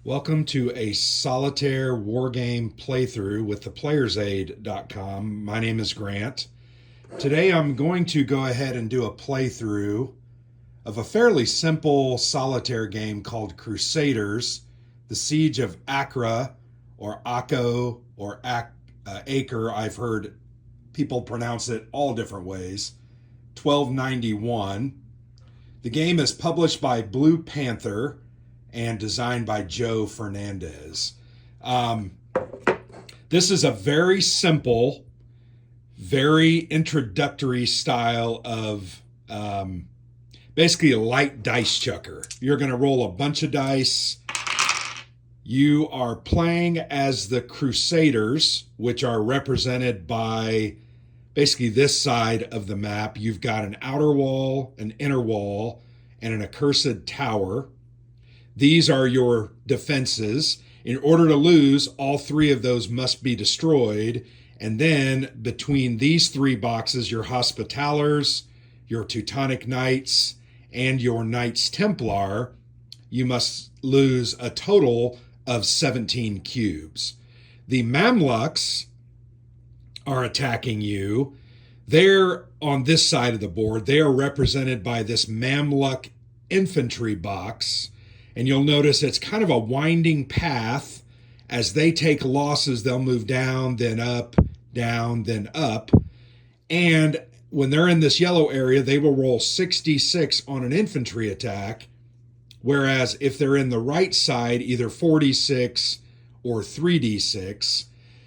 Welcome to a solitaire wargame playthrough with theplayersaid.com. My name is Grant. Today I'm going to go ahead and do a playthrough of a fairly simple solitaire game called Crusaders, the Siege of Acre, or Akko, or Acre. I've heard people pronounce it all different ways. 1291. The game is published by Blue Panther and designed by Joe Fernandez. This is a very simple, very introductory style of basically a light dice chucker. You're going to roll a bunch of dice. You are playing as the Crusaders, which are represented by basically this side of the map. You've got an outer wall, an inner wall, and an accursed tower. These are your defenses. In order to lose, all three of those must be destroyed. And then between these three boxes, your Hospitallers, your Teutonic Knights, and your Knights Templar, you must lose a total of 17 cubes. The Mamluks are attacking you. They're on this side of the board. They are represented by this Mamluk infantry box. And you'll notice it's kind of a winding path. As they take losses, they'll move down, then up, down, then up. And when they're in this yellow area, they will roll 66 on an infantry attack. Whereas if they're in the right side, either 46 or 3d6.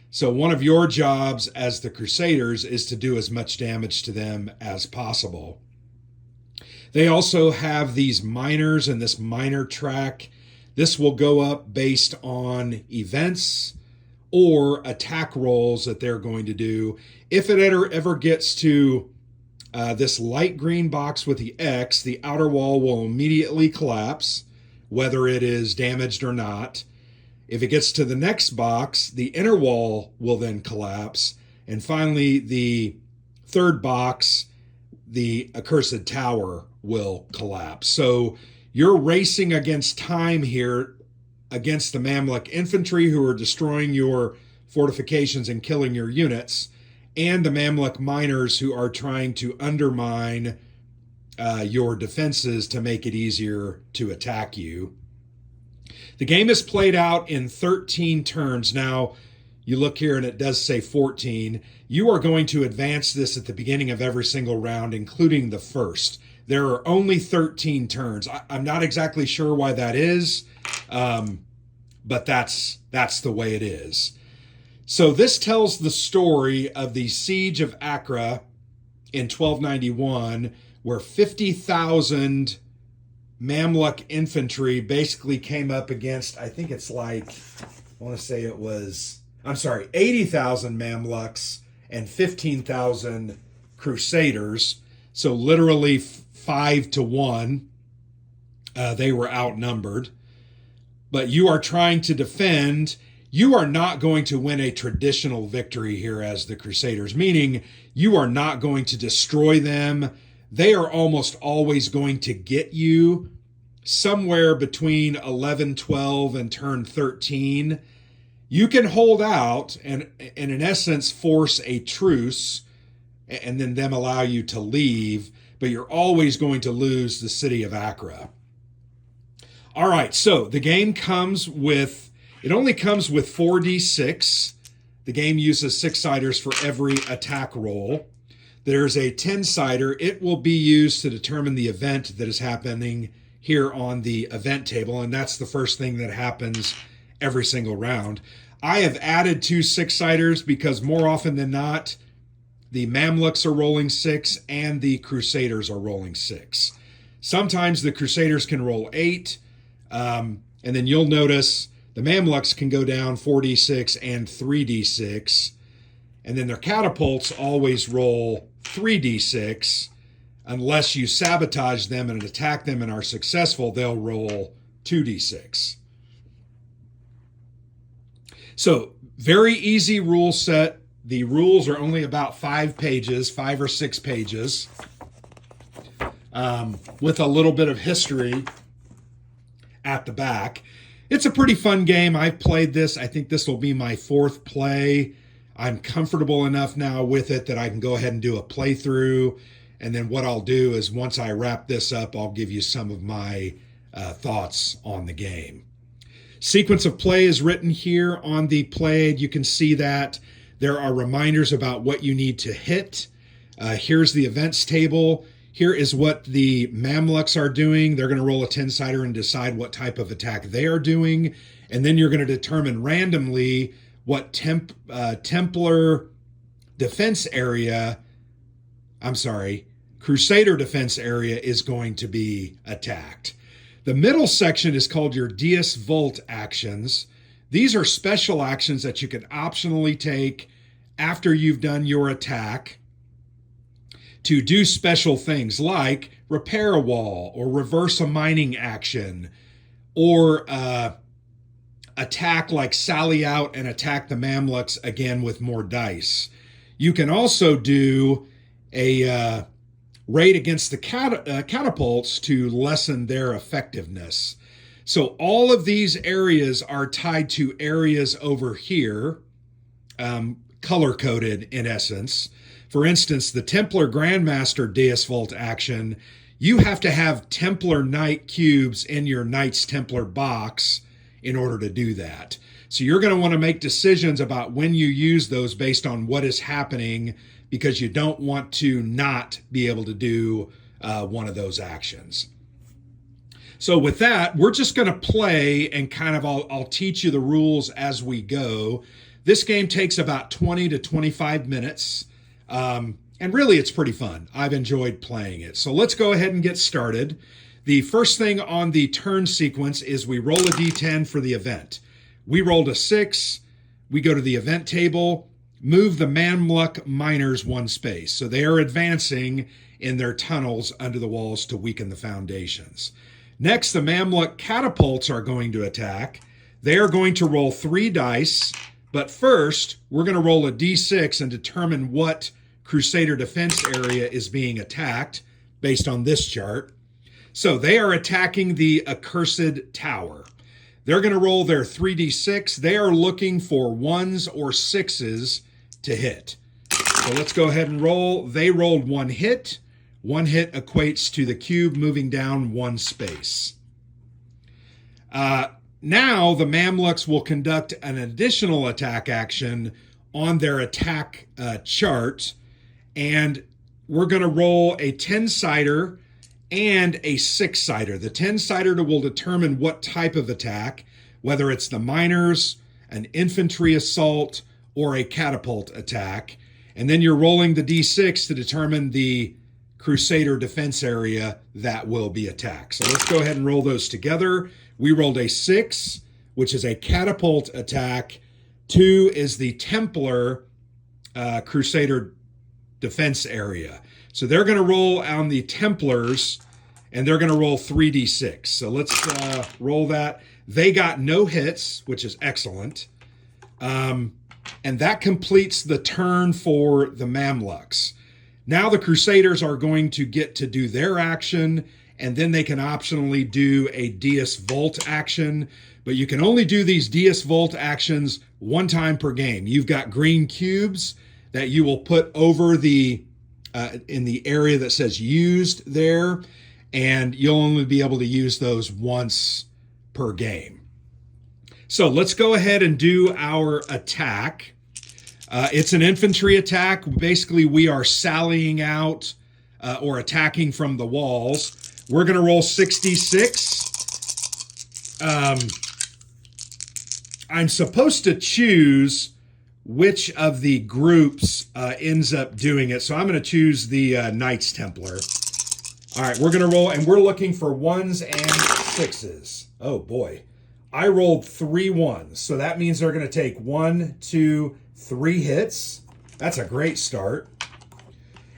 So one of your jobs as the Crusaders is to do as much damage to them as possible. They also have these minors and this minor track. This will go up based on events or attack rolls that they're going to do. If it ever gets to this light green box with the X, the outer wall will immediately collapse, whether it is damaged or not. If it gets to the next box, the inner wall will then collapse. And finally, the third box, the accursed tower, will collapse. So you're racing against time here against the Mamluk infantry who are destroying your fortifications and killing your units, and the Mamluk miners who are trying to undermine your defenses to make it easier to attack you. The game is played out in 13 turns. Now, you look here and it does say 14. You are going to advance this at the beginning of every single round, including the first. There are only 13 turns. I'm not exactly sure why that is, but that's the way it is. So this tells the story of the Siege of Acre in 1291, where 50,000 Mamluk infantry basically came up against, I think it's like, I want to say it was, 80,000 Mamluks and 15,000 Crusaders. So literally 5-1, they were outnumbered. But you are trying to defend. You are not going to win a traditional victory here as the Crusaders, meaning you are not going to destroy them. They are almost always going to get you somewhere between 11, 12, and turn 13. You can hold out and in essence force a truce and then them allow you to leave, but you're always going to lose the city of Acre. All right, so the game only comes with 4d6. The game uses 6-siders for every attack roll. There's a 10-sider. It will be used to determine the event that is happening here on the event table, and that's the first thing that happens every single round. I have added 2 6-siders because more often than not, the Mamluks are rolling 6 and the Crusaders are rolling 6. Sometimes the Crusaders can roll 8, and then you'll notice the Mamluks can go down 4d6 and 3d6, and then their catapults always roll 3d6. Unless you sabotage them and attack them and are successful, they'll roll 2d6. So, very easy rule set. The rules are only about 5 or 6 pages, with a little bit of history at the back. It's a pretty fun game. I've played this. I think this will be my 4th play. I'm comfortable enough now with it that I can go ahead and do a playthrough. And then what I'll do is once I wrap this up, I'll give you some of my thoughts on the game. Sequence of play is written here on the play aid. You can see that there are reminders about what you need to hit. Here's the events table. Here is what the Mamluks are doing. They're going to roll a 10-sider and decide what type of attack they are doing. And then you're going to determine randomly what Templar defense area, Crusader defense area is going to be attacked. The middle section is called your Dies Volt actions. These are special actions that you can optionally take after you've done your attack to do special things like repair a wall or reverse a mining action or attack like sally out and attack the Mamluks again with more dice. You can also do a raid against the catapults to lessen their effectiveness. So all of these areas are tied to areas over here, color-coded in essence. For instance, the Templar Grandmaster Dies Volt action, you have to have Templar Knight cubes in your Knights Templar box in order to do that. So you're going to want to make decisions about when you use those based on what is happening, because you don't want to not be able to do one of those actions. So with that, we're just going to play and kind of I'll teach you the rules as we go. This game takes about 20 to 25 minutes. And really, it's pretty fun. I've enjoyed playing it. So let's go ahead and get started. The first thing on the turn sequence is we roll a d10 for the event. We rolled a 6. We go to the event table, move the Mamluk miners 1 space. So they are advancing in their tunnels under the walls to weaken the foundations. Next, the Mamluk catapults are going to attack. They are going to roll 3 dice. But first, we're going to roll a d6 and determine what Crusader defense area is being attacked based on this chart. So they are attacking the accursed tower. They're going to roll their 3d6. They are looking for 1s or 6s to hit. So let's go ahead and roll. They rolled 1 hit. 1 hit equates to the cube moving down 1 space. Now the Mamluks will conduct an additional attack action on their attack chart, and we're going to roll a 10-sider and a 6-sider. The 10-sider will determine what type of attack, whether it's the miners, an infantry assault, or a catapult attack. And then you're rolling the d6 to determine the Crusader defense area that will be attacked. So let's go ahead and roll those together. We rolled a 6, which is a catapult attack. 2 is the Templar Crusader defense area. So they're going to roll on the Templars, and they're going to roll 3d6. So let's roll that. They got no hits, which is excellent. And that completes the turn for the Mamluks. Now the Crusaders are going to get to do their action, and then they can optionally do a Dies Volt action. But you can only do these Dies Volt actions 1 time per game. You've got green cubes that you will put over the in the area that says used there, and you'll only be able to use those once per game. So let's go ahead and do our attack. It's an infantry attack. Basically, we are sallying out or attacking from the walls. We're going to roll 66. I'm supposed to choose which of the groups ends up doing it. So I'm going to choose the Knights Templar. All right, we're going to roll, and we're looking for 1s and 6s. Oh, boy. I rolled 3 1s. So that means they're going to take 1, 2, 3 hits. That's a great start.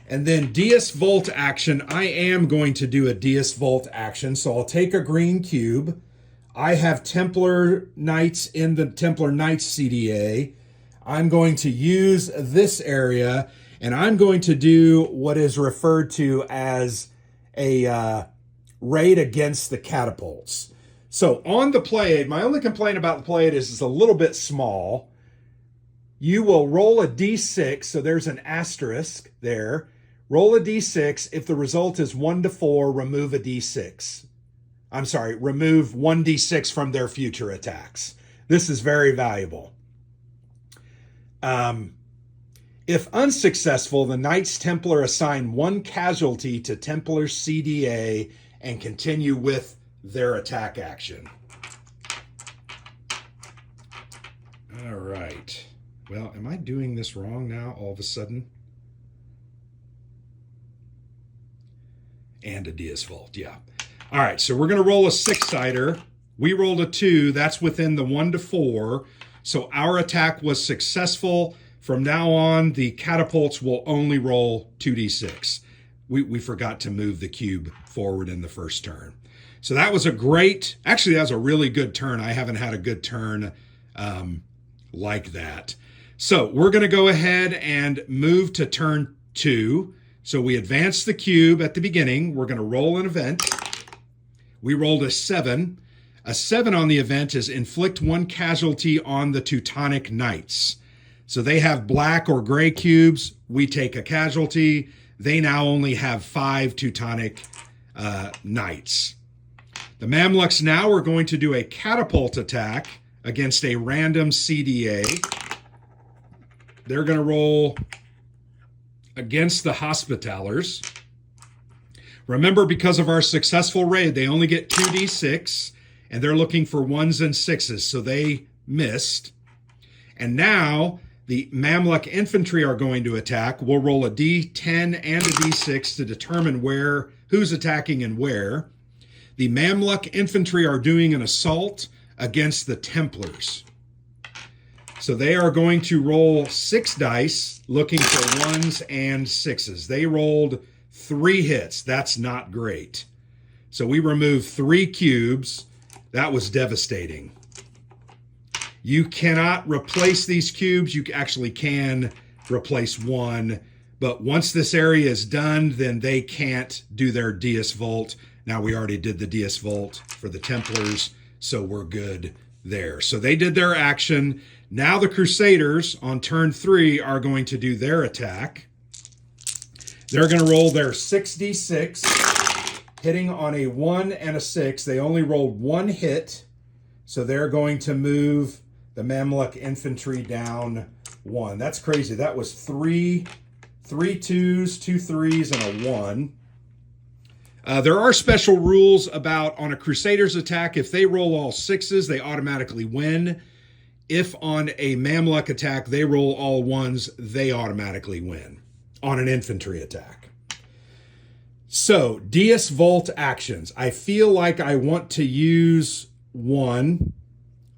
And then Dies Volt action. I am going to do a Dies Volt action. So I'll take a green cube. I have Templar Knights in the Templar Knights CDA. I'm going to use this area, and I'm going to do what is referred to as a raid against the catapults. So on the Pleiade, my only complaint about the Pleiade is it's a little bit small. You will roll a d6, so there's an asterisk there. Roll a d6. If the result is 1 to 4, remove a d6. I'm sorry, remove 1d6 from their future attacks. This is very valuable. If unsuccessful, the Knights Templar assign 1 casualty to Templar's CDA and continue with their attack action. All right. Well, am I doing this wrong now all of a sudden? And a Dias Vault, yeah. All right, so we're going to roll a 6-sider. We rolled a 2. That's within the 1 to 4. So our attack was successful. From now on, the catapults will only roll 2d6. We forgot to move the cube forward in the first turn. So that was actually, that was a really good turn. I haven't had a good turn like that. So we're going to go ahead and move to turn 2. So we advance the cube at the beginning. We're going to roll an event. We rolled a 7. A 7 on the event is inflict 1 casualty on the Teutonic Knights. So they have black or gray cubes. We take a casualty. They now only have 5 Teutonic Knights. The Mamluks now are going to do a catapult attack against a random CDA. They're going to roll against the Hospitallers. Remember, because of our successful raid, they only get 2d6, and they're looking for 1s and 6s, so they missed. And now the Mamluk infantry are going to attack. We'll roll a d10 and a d6 to determine who's attacking and where. The Mamluk infantry are doing an assault against the Templars. So they are going to roll 6 dice, looking for 1s and 6s. They rolled 3 hits. That's not great. So we removed 3 cubes. That was devastating. You cannot replace these cubes. You actually can replace 1. But once this area is done, then they can't do their Dias Vault. Now we already did the Dias Vault for the Templars, so we're good there. So they did their action. Now the Crusaders on turn 3 are going to do their attack. They're going to roll their 6d6, hitting on a 1 and a 6. They only rolled 1 hit, so they're going to move the Mamluk infantry down 1. That's crazy. That was 3 2s, 2 3s, and a 1. There are special rules about on a Crusaders attack. If they roll all 6s, they automatically win. If on a Mamluk attack, they roll all 1s, they automatically win on an infantry attack. So, Dias Vault actions. I feel like I want to use 1.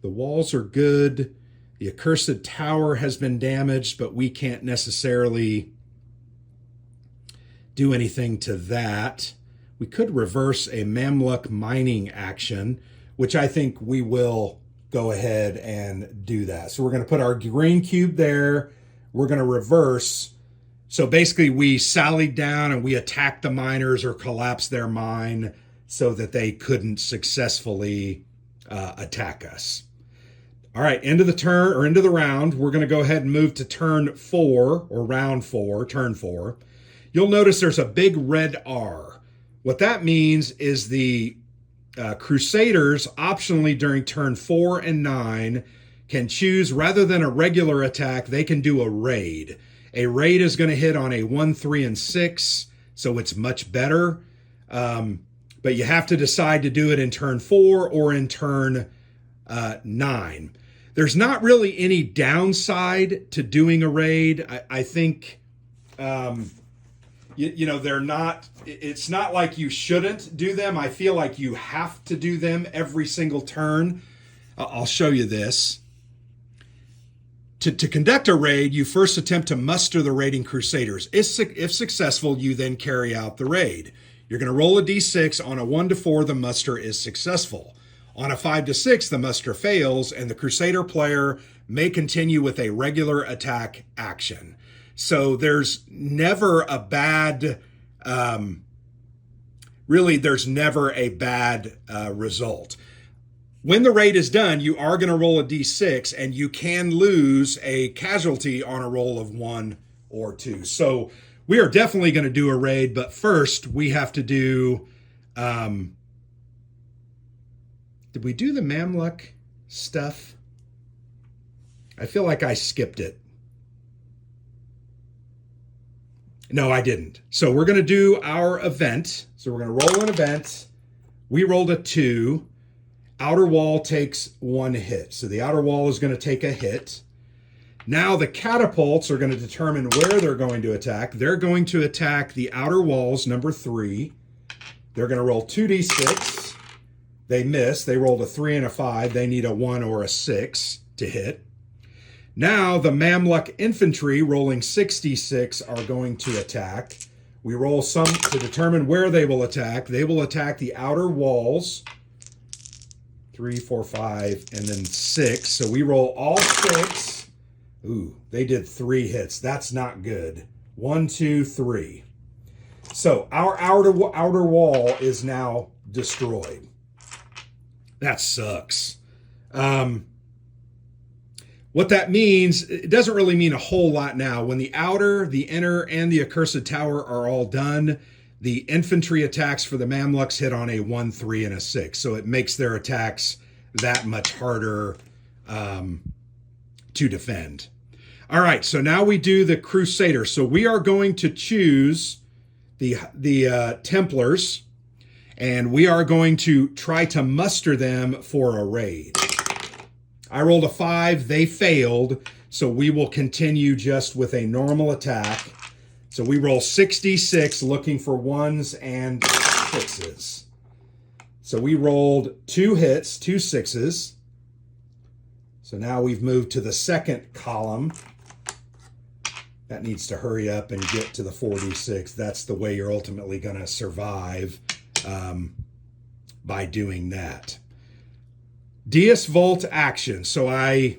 The walls are good. The accursed tower has been damaged, but we can't necessarily do anything to that. We could reverse a Mamluk mining action, which I think we will go ahead and do that. So we're going to put our green cube there. We're going to reverse. So basically we sallied down and we attacked the miners or collapsed their mine so that they couldn't successfully attack us. All right, end of the turn or end of the round. We're going to go ahead and move to turn 4 or round 4, turn 4. You'll notice there's a big red R. What that means is the Crusaders optionally during turn 4 and 9 can choose, rather than a regular attack, they can do a raid. A raid is going to hit on a 1, 3, and 6, so it's much better. But you have to decide to do it in turn 4 or in turn 9. There's not really any downside to doing a raid. I think, they're not, it's not like you shouldn't do them. I feel like you have to do them every single turn. I'll show you this. To conduct a raid, you first attempt to muster the raiding Crusaders. If successful, you then carry out the raid. You're going to roll a d6. On a 1 to 4, the muster is successful. On a 5 to 6, the muster fails, and the Crusader player may continue with a regular attack action. So there's never a bad, there's never a bad result. When the raid is done, you are going to roll a d6, and you can lose a casualty on a roll of 1 or 2. So we are definitely going to do a raid, but first we have to do... did we do the Mamluk stuff? I feel like I skipped it. No, I didn't. So we're going to do our event. So we're going to roll an event. We rolled a 2. Outer wall takes 1 hit. So the outer wall is going to take a hit. Now the catapults are going to determine where they're going to attack. They're going to attack the outer walls, number 3. They're going to roll 2d6. They miss. They rolled a 3 and a 5. They need a 1 or a 6 to hit. Now the Mamluk infantry rolling 6d6 are going to attack. We roll some to determine where they will attack. They will attack the outer walls. 3, 4, 5, and then 6. So we roll all 6. Ooh, they did 3 hits. That's not good. 1, 2, 3. So our outer wall is now destroyed. That sucks. What that means, it doesn't really mean a whole lot now. When the outer, the inner, and the accursed tower are all done, the infantry attacks for the Mamluks hit on a 1, 3, and a 6. So it makes their attacks that much harder to defend. All right, so now we do the Crusaders. So we are going to choose the Templars, and we are going to try to muster them for a raid. I rolled a 5. They failed, so we will continue just with a normal attack. So we roll 66, looking for 1s and 6s. So we rolled 2 hits, 2 6s. So now we've moved to the second column. That needs to hurry up and get to the 46. That's the way you're ultimately going to survive by doing that. Deus Vult action. So let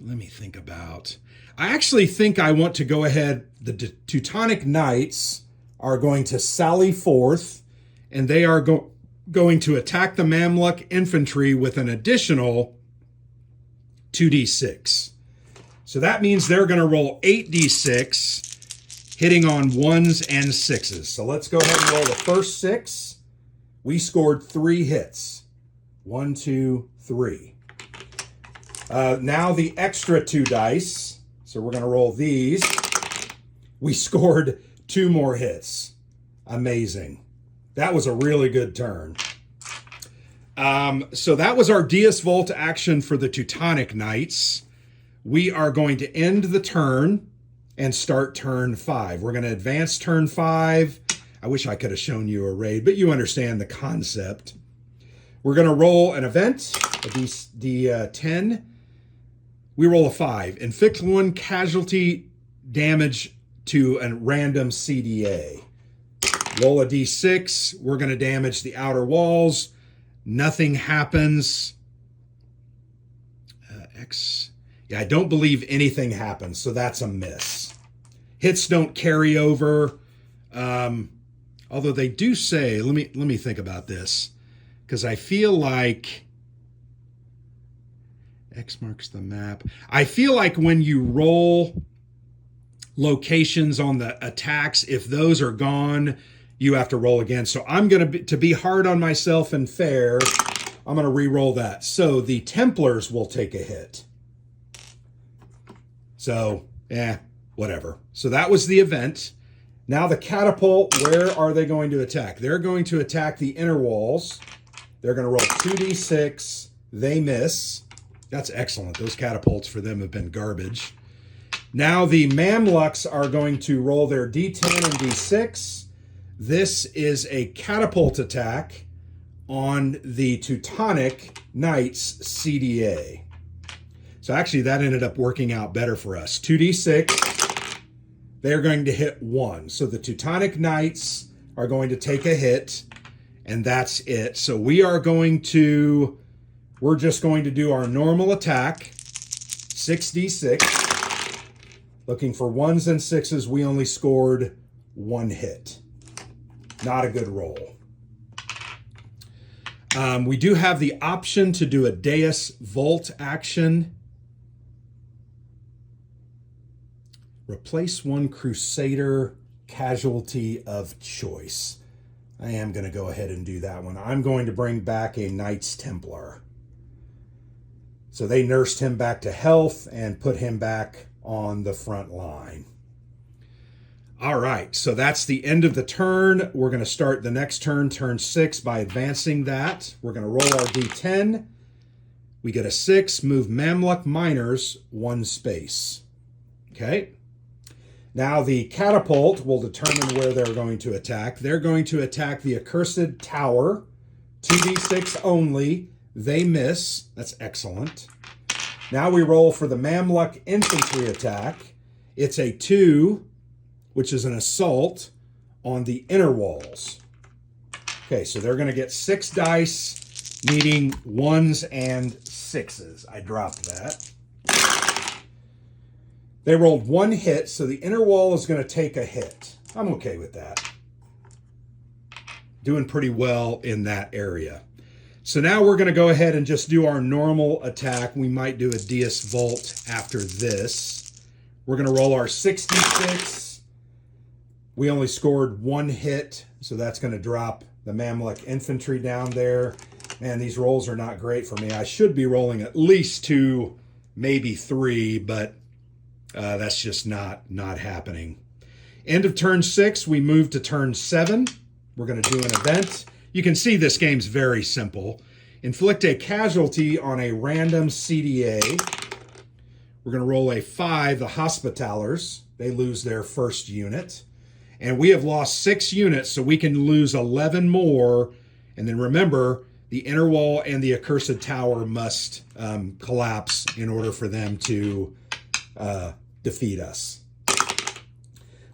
me think about... I actually think I want to go ahead. The Teutonic Knights are going to sally forth, and they are going to attack the Mamluk infantry with an additional 2d6. So that means they're going to roll 8d6, hitting on 1s and 6s. So let's go ahead and roll the first 6. We scored 3 hits. 1, 2, 3. Now the extra 2 dice. So we're going to roll these. We scored 2 more hits. Amazing. That was a really good turn. So that was our Deus Vult action for the Teutonic Knights. We are going to end the turn and start turn 5. We're going to advance turn 5. I wish I could have shown you a raid, but you understand the concept. We're going to roll an event, a D10. We roll a 5. Inflict 1 casualty damage to a random CDA. Roll a D6. We're going to damage the outer walls. Nothing happens. X. Yeah, I don't believe anything happens, so that's a miss. Hits don't carry over. Although they do say, let me think about this, because I feel like X marks the map. I feel like when you roll locations on the attacks, if those are gone, you have to roll again. So I'm going to be hard on myself and fair, I'm going to re-roll that. So the Templars will take a hit. So, whatever. So that was the event. Now the catapult, where are they going to attack? They're going to attack the inner walls. They're going to roll 2d6. They miss. That's excellent. Those catapults for them have been garbage. Now the Mamluks are going to roll their d10 and d6. This is a catapult attack on the Teutonic Knights CDA. So actually that ended up working out better for us. 2d6. They're going to hit 1. So the Teutonic Knights are going to take a hit, and that's it. So we're just going to do our normal attack. 6d6. Looking for 1s and 6s. We only scored 1 hit. Not a good roll. We do have the option to do a Deus Volt action. Replace one Crusader casualty of choice. I am going to go ahead and do that one. I'm going to bring back a Knights Templar. So they nursed him back to health and put him back on the front line. All right, so that's the end of the turn. We're going to start the next turn, turn 6, by advancing that. We're going to roll our D10. We get a 6, move Mamluk Miners 1 space. Okay. Now the catapult will determine where they're going to attack. They're going to attack the accursed tower, 2d6 only. They miss. That's excellent. Now we roll for the Mamluk infantry attack. It's a 2, which is an assault on the inner walls. Okay, so they're going to get 6 dice, needing 1s and 6s. I dropped that. They rolled 1 hit, so the inner wall is going to take a hit. I'm okay with that. Doing pretty well in that area. So now we're going to go ahead and just do our normal attack. We might do a Deus Volt after this. We're going to roll our 66. We only scored 1 hit, so that's going to drop the Mamluk infantry down there. Man, these rolls are not great for me. I should be rolling at least 2, maybe 3, but that's just not happening. End of turn 6, we move to turn 7. We're going to do an event. You can see this game's very simple. Inflict a casualty on a random CDA. We're going to roll a 5, the Hospitallers. They lose their first unit. And we have lost 6 units, so we can lose 11 more. And then remember, the inner wall and the accursed tower must collapse in order for them to defeat us.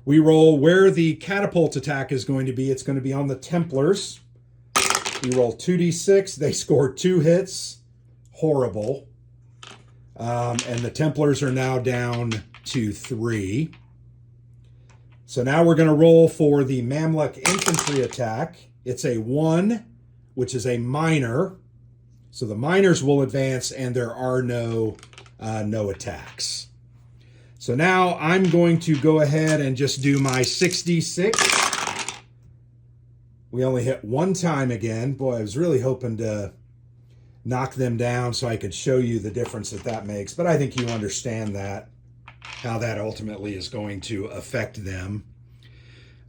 We roll where the catapult attack is going to be. It's going to be on the Templars. We roll 2d6. They scored 2 hits. Horrible. And the Templars are now down to 3. So now we're going to roll for the Mamluk infantry attack. It's a 1, which is a minor. So the miners will advance, and there are no attacks. So now I'm going to go ahead and just do my 6d6. We only hit 1 time again. Boy, I was really hoping to knock them down so I could show you the difference that makes. But I think you understand that, how that ultimately is going to affect them.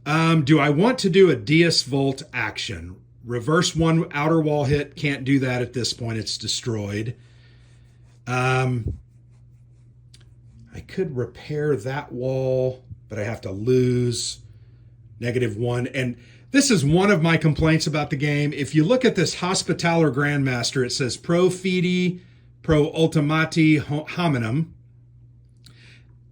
Do I want to do a Deus Volt action? Reverse 1 outer wall hit. Can't do that at this point. It's destroyed. I could repair that wall, but I have to lose -1. And this is one of my complaints about the game. If you look at this Hospitaller Grandmaster, it says Pro Fide, Pro Ultimati Hominum.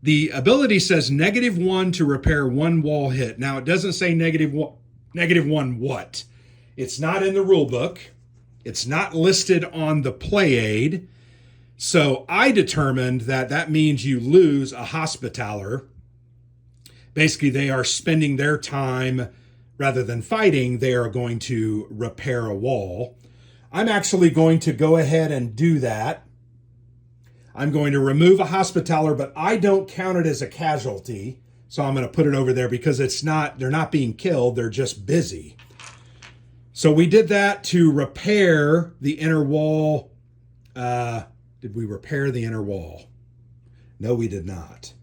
The ability says -1 to repair 1 wall hit. Now, it doesn't say -1 what? It's not in the rule book. It's not listed on the play aid. So I determined that means you lose a Hospitaller. Basically, they are spending their time, rather than fighting, they are going to repair a wall. I'm actually going to go ahead and do that. I'm going to remove a Hospitaller, but I don't count it as a casualty. So I'm going to put it over there because they're not being killed, they're just busy. So we did that to repair the inner wall. Did we repair the inner wall? No, we did not.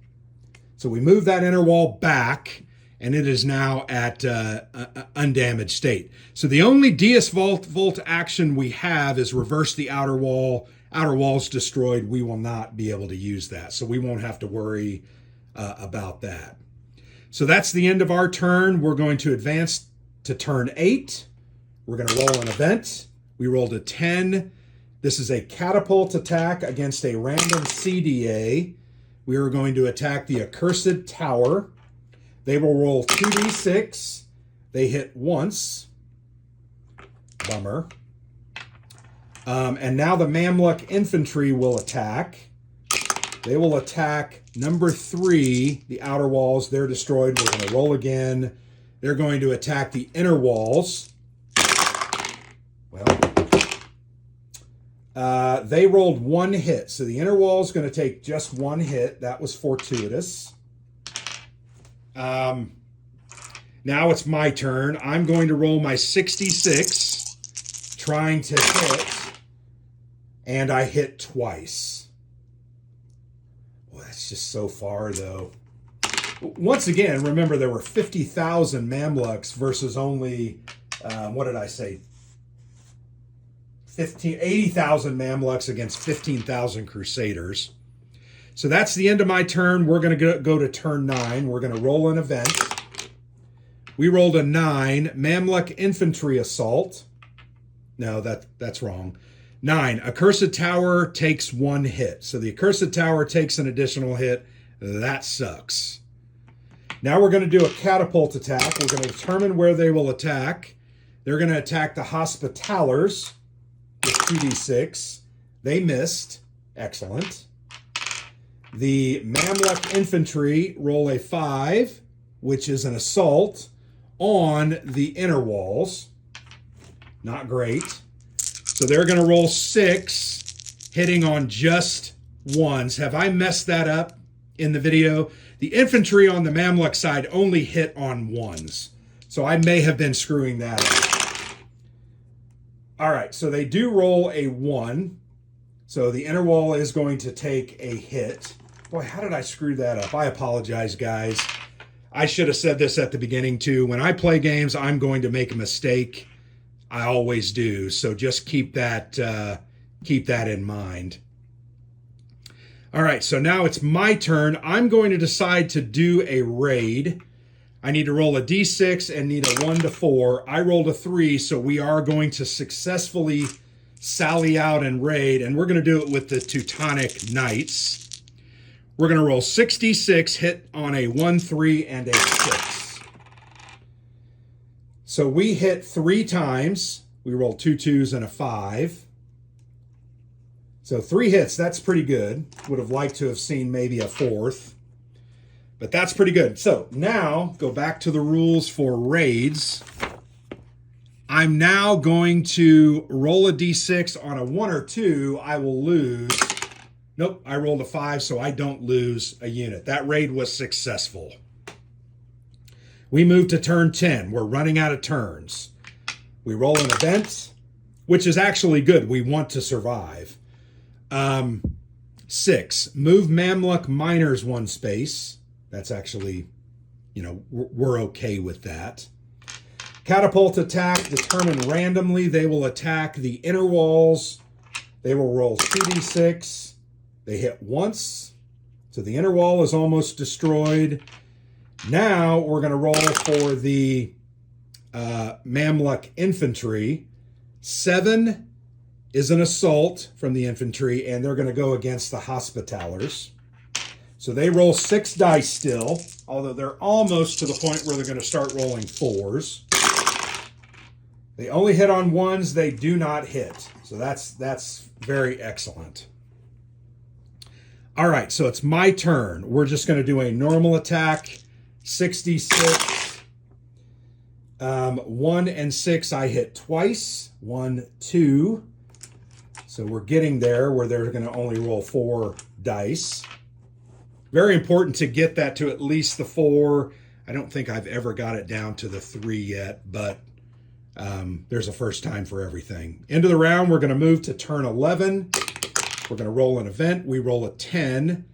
So we moved that inner wall back, and it is now at undamaged state. So the only Deus Volt action we have is reverse the outer wall. Outer wall's destroyed. We will not be able to use that, so we won't have to worry about that. So that's the end of our turn. We're going to advance to turn 8. We're going to roll an event. We rolled a 10. This is a catapult attack against a random CDA. We are going to attack the accursed tower. They will roll 2d6. They hit once. Bummer. And now the Mamluk infantry will attack. They will attack number 3, the outer walls. They're destroyed. We're going to roll again. They're going to attack the inner walls. Well, They rolled one hit. So the inner wall is going to take just one hit. That was fortuitous. Now it's my turn. I'm going to roll my 66, trying to hit, and I hit twice. Well, that's just so far, though. Once again, remember there were 50,000 Mamluks versus only, what did I say? 80,000 Mamluks against 15,000 Crusaders. So that's the end of my turn. We're going to go to turn 9. We're going to roll an event. We rolled a 9. Mamluk Infantry Assault. No, that's wrong. 9. Accursed Tower takes one hit. So the Accursed Tower takes an additional hit. That sucks. Now we're going to do a catapult attack. We're going to determine where they will attack. They're going to attack the Hospitallers with 2d6. They missed. Excellent. The Mamluk Infantry roll a 5, which is an assault on the inner walls. Not great. So they're going to roll 6, hitting on just ones. Have I messed that up in the video? The infantry on the Mamluk side only hit on ones. So I may have been screwing that up. All right, so they do roll a 1. So the inner wall is going to take a hit. Boy, how did I screw that up? I apologize, guys. I should have said this at the beginning, too. When I play games, I'm going to make a mistake. I always do. So just keep that in mind. All right, so now it's my turn. I'm going to decide to do a raid. I need to roll a d6 and need a 1 to 4. I rolled a 3, so we are going to successfully sally out and raid, and we're going to do it with the Teutonic Knights. We're going to roll 66, hit on a 1, 3, and a 6. So we hit 3 times. We rolled 2 2s and a 5. So 3 hits, that's pretty good. Would have liked to have seen maybe a 4th. But that's pretty good. So now, go back to the rules for raids. I'm now going to roll a d6 on a 1 or 2. I will lose. Nope, I rolled a 5, so I don't lose a unit. That raid was successful. We move to turn 10. We're running out of turns. We roll an event, which is actually good. We want to survive. 6, move Mamluk miners 1 space. That's actually, we're okay with that. Catapult attack, determined randomly. They will attack the inner walls. They will roll 2d6. They hit once. So the inner wall is almost destroyed. Now we're going to roll for the Mamluk infantry. 7 is an assault from the infantry, and they're going to go against the Hospitallers. So they roll 6 dice still, although they're almost to the point where they're going to start rolling 4s. They only hit on 1s. They do not hit. So that's very excellent. All right, so it's my turn. We're just going to do a normal attack. 66. 1 and 6 I hit twice. 1, 2. So we're getting there where they're going to only roll 4 dice. Very important to get that to at least the 4. I don't think I've ever got it down to the 3 yet, but there's a first time for everything. End of the round, we're going to move to turn 11. We're going to roll an event. We roll a 10.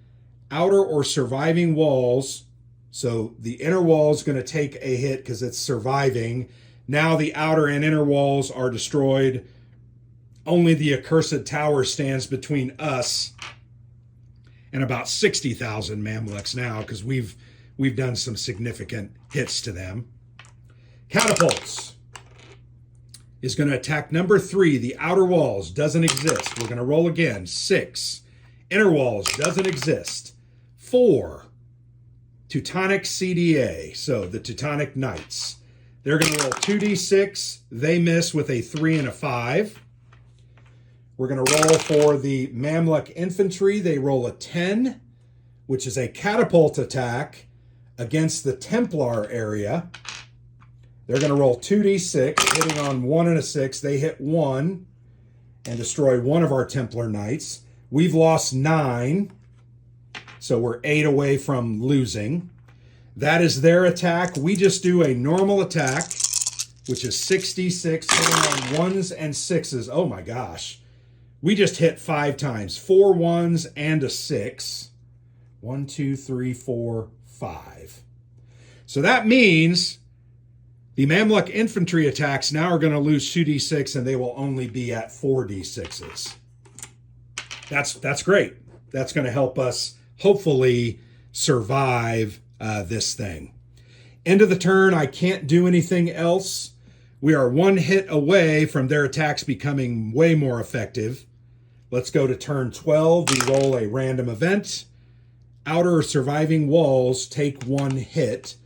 Outer or surviving walls. So the inner wall is going to take a hit because it's surviving. Now the outer and inner walls are destroyed. Only the Accursed Tower stands between us and about 60,000 Mamluks now because we've done some significant hits to them. Catapults is going to attack number 3. The outer walls doesn't exist. We're going to roll again. 6. Inner walls doesn't exist. 4. Teutonic CDA. So the Teutonic Knights. They're going to roll 2d6. They miss with a 3 and a 5. We're going to roll for the Mamluk infantry. They roll a 10, which is a catapult attack against the Templar area. They're going to roll 2d6, hitting on 1 and a 6. They hit 1. and destroy one of our Templar Knights. We've lost 9, so we're 8 away from losing. That is their attack. We just do a normal attack, which is 66, hitting on 1s and 6s. Oh my gosh. We just hit 5 times. 4 1s and a 6. 1, 2, 3, 4, 5. So that means the Mamluk infantry attacks now are going to lose 2d6, and they will only be at 4d6s. That's great. That's going to help us hopefully survive this thing. End of the turn, I can't do anything else. We are 1 hit away from their attacks becoming way more effective. Let's go to turn 12. We roll a random event. Outer surviving walls take 1 hit.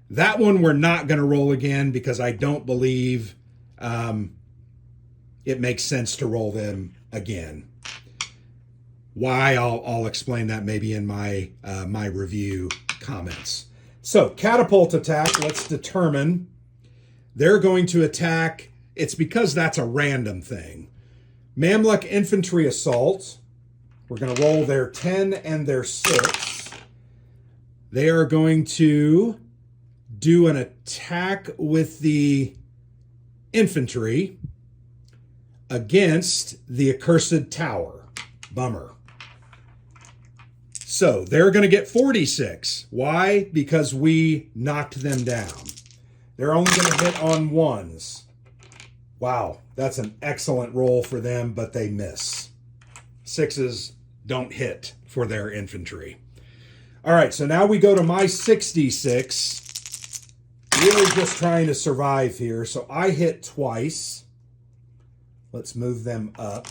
That one we're not going to roll again because I don't believe it makes sense to roll them again. Why, I'll explain that maybe in my my review comments. So catapult attack, let's determine. They're going to attack. It's because that's a random thing. Mamluk infantry assault. We're going to roll their 10 and their 6. They are going to do an attack with the infantry against the accursed tower. Bummer. So they're going to get 46. Why? Because we knocked them down. They're only going to hit on 1s. Wow, that's an excellent roll for them, but they miss. 6s don't hit for their infantry. All right, so now we go to my 66. Really just trying to survive here. So I hit twice. Let's move them up.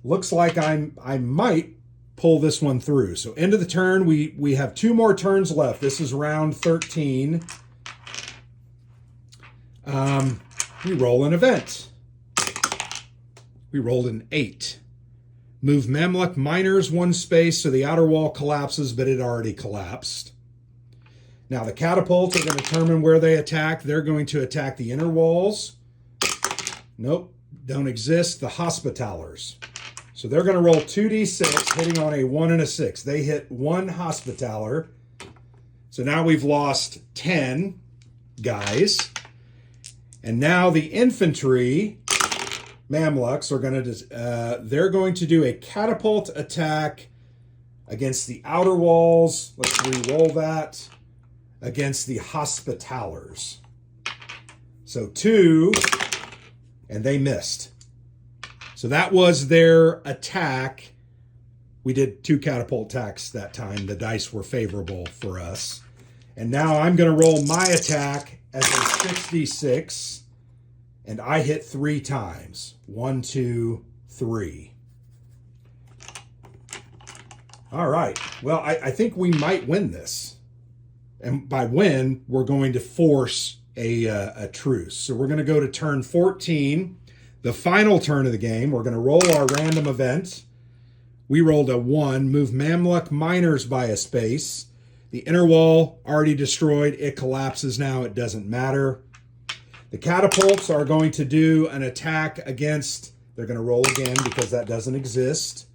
Looks like I might pull this one through. So end of the turn, we have 2 more turns left. This is round 13. We roll an event. We rolled an 8. Move Mamluk miners 1 space so the outer wall collapses, but it already collapsed. Now the catapults are going to determine where they attack. They're going to attack the inner walls. Nope, don't exist. The Hospitallers. So they're going to roll 2d6, hitting on a 1 and a 6. They hit 1 Hospitaller. So now we've lost 10 guys. And now the infantry, Mamluks, are going to they're going to do a catapult attack against the outer walls. Let's re-roll that. Against the Hospitallers. So 2, and they missed. So that was their attack. We did 2 catapult attacks that time. The dice were favorable for us. And now I'm going to roll my attack as a 66. And I hit 3 times. 1, 2, 3. All right. Well, I think we might win this. And by win, we're going to force a truce. So we're going to go to turn 14. The final turn of the game, we're going to roll our random event. We rolled a 1, move Mamluk miners by a space. The inner wall already destroyed. It collapses now. It doesn't matter. The catapults are going to do an attack against, they're going to roll again because that doesn't exist.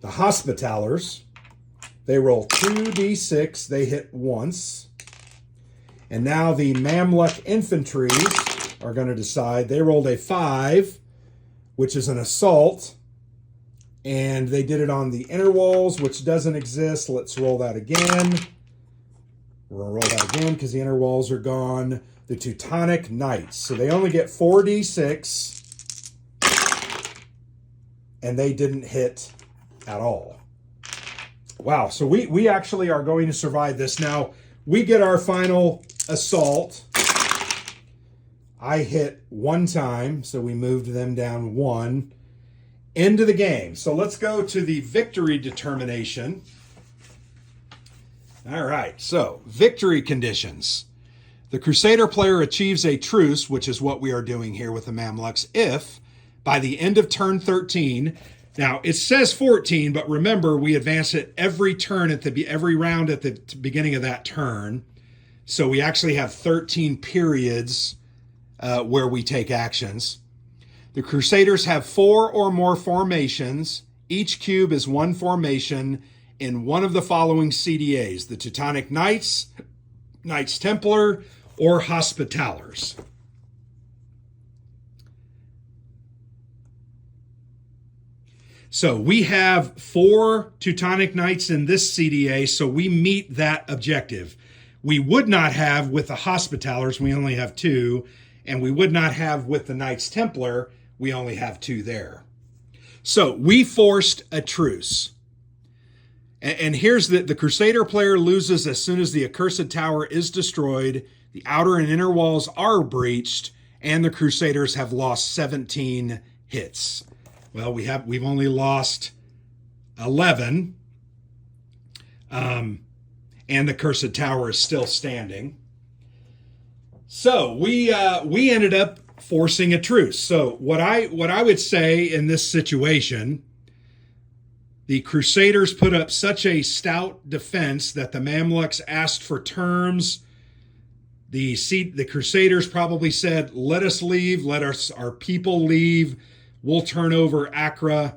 The Hospitallers, they roll 2d6. They hit once. And now the Mamluk infantry are going to decide. They rolled a 5, which is an assault. And they did it on the inner walls, which doesn't exist. Let's roll that again. We're going to roll that again because the inner walls are gone. The Teutonic Knights. So they only get 4d6. And they didn't hit at all. Wow, so we actually are going to survive this. Now, we get our final assault. I hit 1 time, so we moved them down 1. End of the game. So let's go to the victory determination. All right, so victory conditions. The Crusader player achieves a truce, which is what we are doing here with the Mamluks, if by the end of turn 13, now it says 14, but remember we advance it every turn every round at the beginning of that turn. So we actually have 13 periods where we take actions. The Crusaders have 4 or more formations. Each cube is one formation in one of the following CDAs: the Teutonic Knights, Knights Templar, or Hospitallers. So we have 4 Teutonic Knights in this CDA, so we meet that objective. We would not have with the Hospitallers, we only have 2, and we would not have with the Knights Templar, we only have 2 there. So we forced a truce. And here's the Crusader player loses as soon as the accursed tower is destroyed, the outer and inner walls are breached, and the Crusaders have lost 17 hits. Well, we've only lost 11, and the cursed tower is still standing. So we ended up forcing a truce. So what I would say in this situation, the Crusaders put up such a stout defense that the Mamluks asked for terms. The Crusaders probably said, "Let us leave. Let our people leave. We'll turn over Acre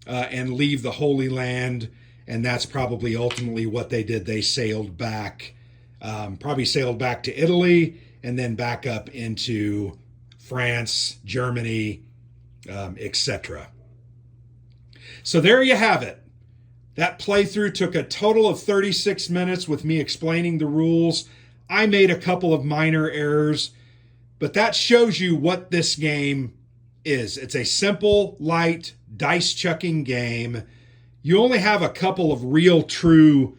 and leave the Holy Land." And that's probably ultimately what they did. They sailed back, probably sailed back to Italy and then back up into France, Germany, etc. So there you have it. That playthrough took a total of 36 minutes with me explaining the rules. I made a couple of minor errors, but that shows you what this game is. It's a simple, light, dice-chucking game. You only have a couple of real, true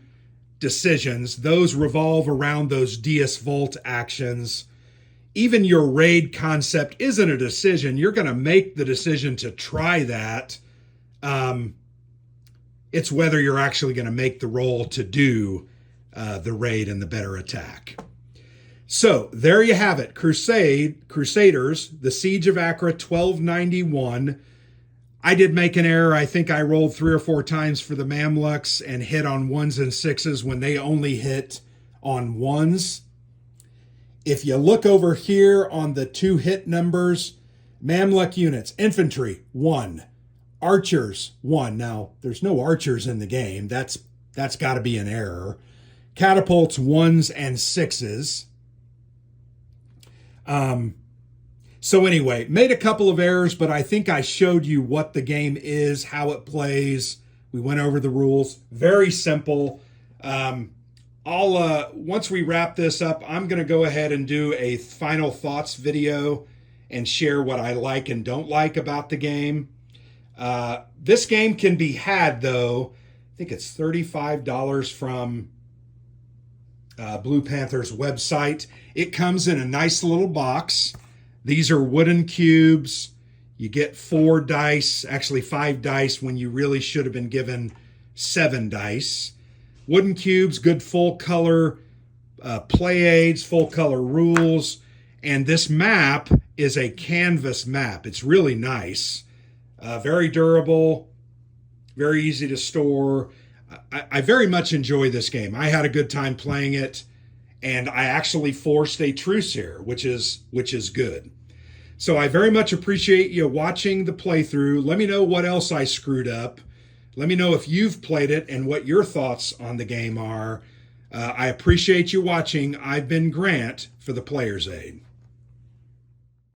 decisions. Those revolve around those Dies Volt actions. Even your raid concept isn't a decision. You're going to make the decision to try that. It's whether you're actually going to make the roll to do the raid and the better attack. So there you have it. Crusaders, the Siege of Acre, 1291. I did make an error. I think I rolled 3 or 4 times for the Mamluks and hit on 1s and 6s when they only hit on 1s. If you look over here on the 2 hit numbers, Mamluk units, infantry, 1. Archers, 1. Now, there's no archers in the game. That's got to be an error. Catapults, 1s and 6s. So anyway, made a couple of errors, but I think I showed you what the game is, how it plays. We went over the rules. Very simple. Once we wrap this up, I'm going to go ahead and do a final thoughts video and share what I like and don't like about the game. This game can be had, though. I think it's $35 from Blue Panther's website. It comes in a nice little box. These are wooden cubes. You get 4 dice, actually 5 dice, when you really should have been given 7 dice. Wooden cubes, good full color play aids, full color rules. And this map is a canvas map. It's really nice. Very durable, very easy to store. I very much enjoy this game. I had a good time playing it, and I actually forced a truce here, which is good. So I very much appreciate you watching the playthrough. Let me know what else I screwed up. Let me know if you've played it and what your thoughts on the game are. I appreciate you watching. I've been Grant for the Player's Aid.